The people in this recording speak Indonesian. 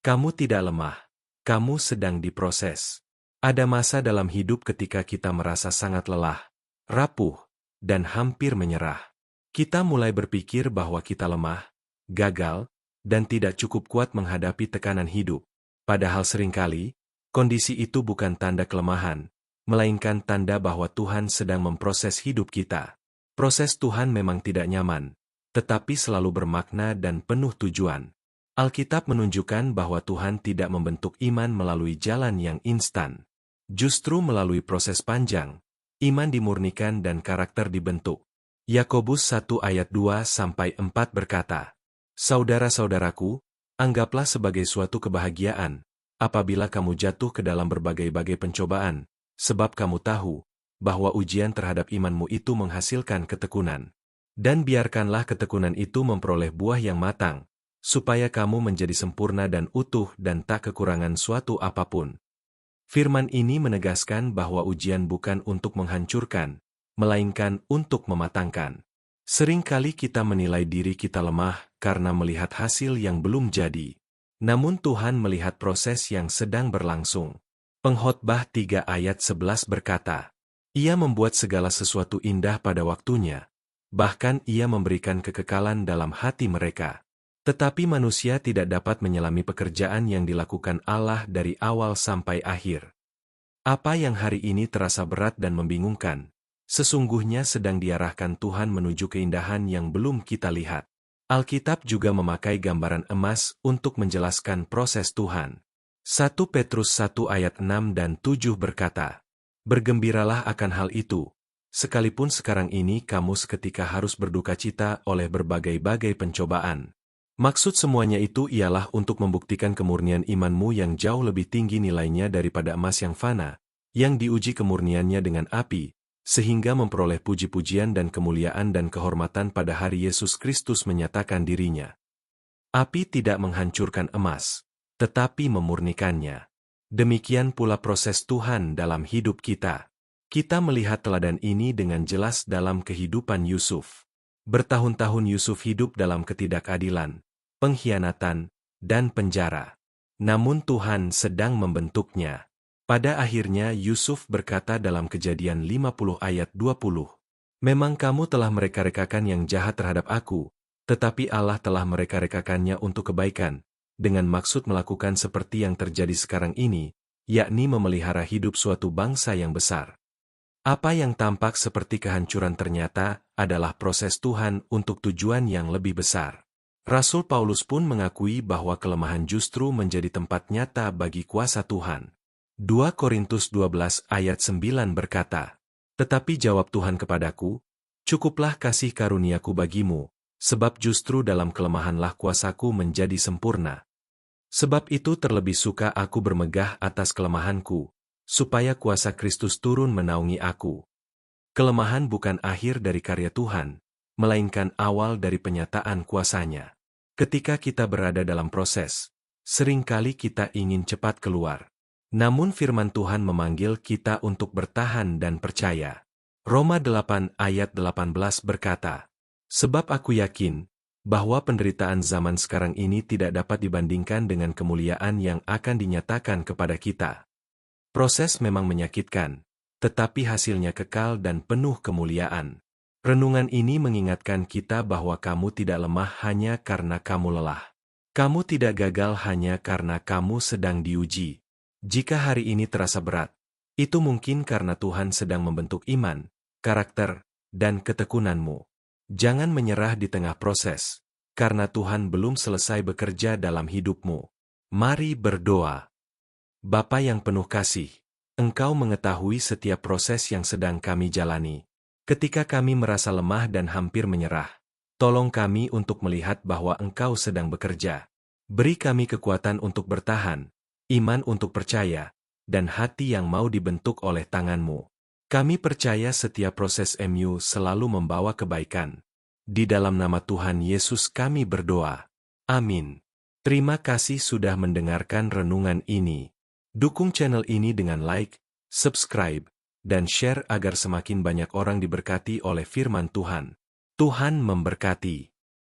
Kamu tidak lemah. Kamu sedang diproses. Ada masa dalam hidup ketika kita merasa sangat lelah, rapuh, dan hampir menyerah. Kita mulai berpikir bahwa kita lemah, gagal, dan tidak cukup kuat menghadapi tekanan hidup. Padahal seringkali, kondisi itu bukan tanda kelemahan, melainkan tanda bahwa Tuhan sedang memproses hidup kita. Proses Tuhan memang tidak nyaman, tetapi selalu bermakna dan penuh tujuan. Alkitab menunjukkan bahwa Tuhan tidak membentuk iman melalui jalan yang instan. Justru melalui proses panjang, iman dimurnikan dan karakter dibentuk. Yakobus 1 ayat 2-4 berkata, "Saudara-saudaraku, anggaplah sebagai suatu kebahagiaan, apabila kamu jatuh ke dalam berbagai-bagai pencobaan, sebab kamu tahu, bahwa ujian terhadap imanmu itu menghasilkan ketekunan. Dan biarkanlah ketekunan itu memperoleh buah yang matang, supaya kamu menjadi sempurna dan utuh dan tak kekurangan suatu apapun." Firman ini menegaskan bahwa ujian bukan untuk menghancurkan, melainkan untuk mematangkan. Seringkali kita menilai diri kita lemah karena melihat hasil yang belum jadi. Namun Tuhan melihat proses yang sedang berlangsung. Pengkhotbah 3 ayat 11 berkata, "Ia membuat segala sesuatu indah pada waktunya, bahkan Ia memberikan kekekalan dalam hati mereka." Tetapi manusia tidak dapat menyelami pekerjaan yang dilakukan Allah dari awal sampai akhir. Apa yang hari ini terasa berat dan membingungkan, sesungguhnya sedang diarahkan Tuhan menuju keindahan yang belum kita lihat. Alkitab juga memakai gambaran emas untuk menjelaskan proses Tuhan. 1 Petrus 1 ayat 6 dan 7 berkata, "Bergembiralah akan hal itu, sekalipun sekarang ini kamu seketika harus berduka cita oleh berbagai-bagai pencobaan." Maksud semuanya itu ialah untuk membuktikan kemurnian imanmu yang jauh lebih tinggi nilainya daripada emas yang fana, yang diuji kemurniannya dengan api, sehingga memperoleh puji-pujian dan kemuliaan dan kehormatan pada hari Yesus Kristus menyatakan dirinya. Api tidak menghancurkan emas, tetapi memurnikannya. Demikian pula proses Tuhan dalam hidup kita. Kita melihat teladan ini dengan jelas dalam kehidupan Yusuf. Bertahun-tahun Yusuf hidup dalam ketidakadilan, pengkhianatan, dan penjara. Namun Tuhan sedang membentuknya. Pada akhirnya Yusuf berkata dalam Kejadian 50 ayat 20, "Memang kamu telah mereka-rekakan yang jahat terhadap aku, tetapi Allah telah mereka-rekakannya untuk kebaikan, dengan maksud melakukan seperti yang terjadi sekarang ini, yakni memelihara hidup suatu bangsa yang besar." Apa yang tampak seperti kehancuran ternyata adalah proses Tuhan untuk tujuan yang lebih besar. Rasul Paulus pun mengakui bahwa kelemahan justru menjadi tempat nyata bagi kuasa Tuhan. 2 Korintus 12 ayat 9 berkata, "Tetapi jawab Tuhan kepadaku, cukuplah kasih karuniaku bagimu, sebab justru dalam kelemahanlah kuasaku menjadi sempurna. Sebab itu terlebih suka aku bermegah atas kelemahanku, supaya kuasa Kristus turun menaungi aku." Kelemahan bukan akhir dari karya Tuhan, melainkan awal dari penyataan kuasanya. Ketika kita berada dalam proses, seringkali kita ingin cepat keluar. Namun firman Tuhan memanggil kita untuk bertahan dan percaya. Roma 8 ayat 18 berkata, "Sebab aku yakin, bahwa penderitaan zaman sekarang ini tidak dapat dibandingkan dengan kemuliaan yang akan dinyatakan kepada kita." Proses memang menyakitkan, tetapi hasilnya kekal dan penuh kemuliaan. Renungan ini mengingatkan kita bahwa kamu tidak lemah hanya karena kamu lelah. Kamu tidak gagal hanya karena kamu sedang diuji. Jika hari ini terasa berat, itu mungkin karena Tuhan sedang membentuk iman, karakter, dan ketekunanmu. Jangan menyerah di tengah proses, karena Tuhan belum selesai bekerja dalam hidupmu. Mari berdoa. Bapa yang penuh kasih, Engkau mengetahui setiap proses yang sedang kami jalani. Ketika kami merasa lemah dan hampir menyerah, tolong kami untuk melihat bahwa Engkau sedang bekerja. Beri kami kekuatan untuk bertahan, iman untuk percaya, dan hati yang mau dibentuk oleh tangan-Mu. Kami percaya setiap proses MU selalu membawa kebaikan. Di dalam nama Tuhan Yesus kami berdoa. Amin. Terima kasih sudah mendengarkan renungan ini. Dukung channel ini dengan like, subscribe, dan share agar semakin banyak orang diberkati oleh firman Tuhan. Tuhan memberkati.